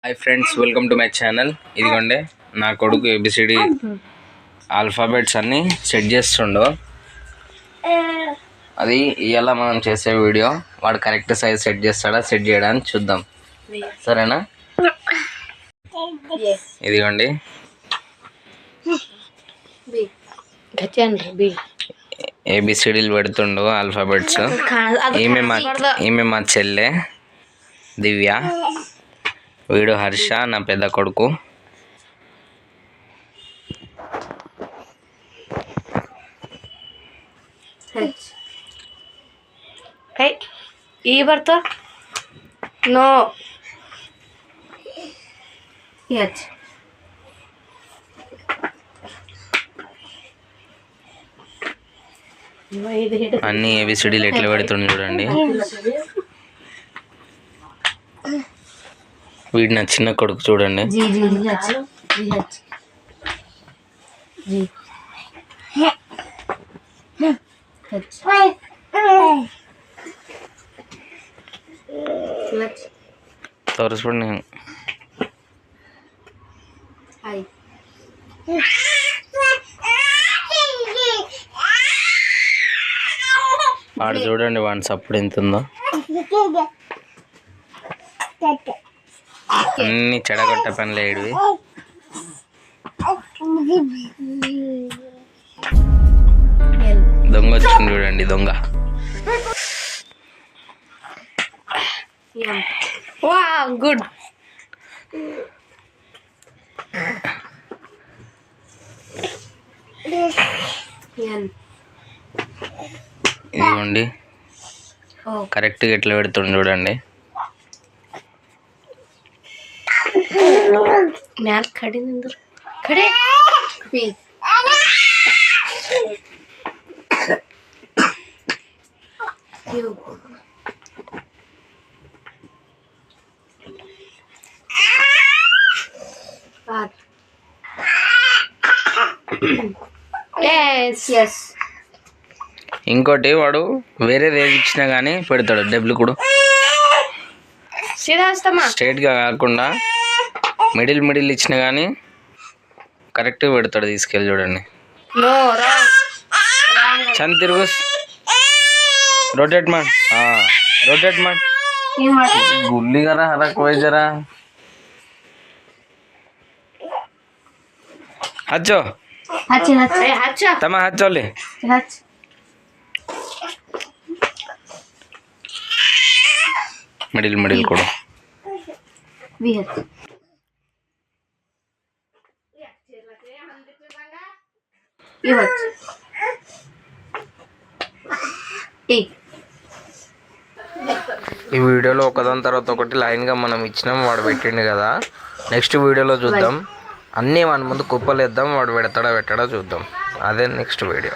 Hi friends, welcome to my channel. ఇదిగోండి నా కొడుకు ఏబిసిడి ఆల్ఫాబెట్స్ అన్నీ సెట్ చేస్తుండో. అది ఇవాళ మనం చేసే వీడియో. వాడు కరెక్ట్ సైజ్ సెట్ చేస్తాడా, సెట్ చేయడానికి చూద్దాం. సరేనా? ఇదిగోండి ఏబిసిడీలు పెడుతుండు ఆల్ఫాబెట్స్. ఈమె మా చెల్లె దివ్య, వీడు హర్ష నా పెద్ద కొడుకు. ఈ ಬರ್ತ నో ఎచ్ అన్ని ఏబిసిడీలు ఎట్లా పెడుతుంది చూడండి. వీడు నా చిన్న కొడుకు చూడండి. తోరసుకోండి నేను వాడు చూడండి, వాడి సప్పుడు ఎంత ఉందో. అన్ని చెడగొట్ట పనులు ఏడివి. దొంగ వచ్చింది చూడండి, దొంగ. గుడ్. ఇదిగోండి కరెక్ట్గా ఎట్లా పెడుతుంది చూడండి. ಮ್ಯಾಲ್ ಕಡೆ ನಿಂದ್ರು ಕಡೆ ఇంకోటి వాడు వేరేది ఏది ఇచ్చినా కానీ పెడతాడు. డబ్బులు కూడా స్ట్రైట్గా కాకుండా మిడిల్ ఇచ్చినా కానీ కరెక్ట్గా పెడతాడు. తీసుకెళ్ళి చూడండి. చంద్ తిరుగు, రొటేట్ మాడ్, రొటేట్ మాడ్. గుల్లి కరా హరక్ పోయి జరా. హచ్చో తమ హచ్చోలే. మిడిల్ కూడా ఈ వీడియోలో ఒకదాని తర్వాత ఒకటి లైన్గా మనం ఇచ్చినాం. వాడు పెట్టిండు కదా. నెక్స్ట్ వీడియోలో చూద్దాం. అన్నీ వాడి ముందు కుప్పలేద్దాం. వాడు పెట్టడా చూద్దాం. అదే నెక్స్ట్ వీడియో.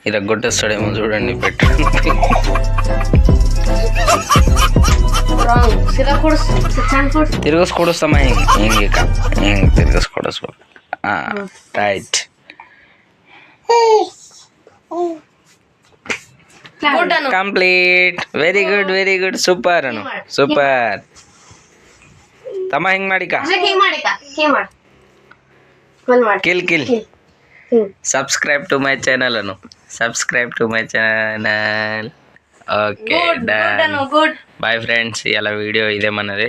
ఇలా కొట్టేస్తాడేమో చూడండి. పెట్టడానికి తిరగస్కొడొస్తామా? తిరగస్కొడొస్తా. Right. Complete. Very good super Anu super. ತಮ್ಮ ಹಿಂಗ್ ಮಾಡಿಕ ಕಿಲ್ సబ్స్క్రైబ్ టు మై ఛానల్ అను. Subscribe to my channel. Okay, bye friends. ఇలా వీడియో ఇదేమన్నది.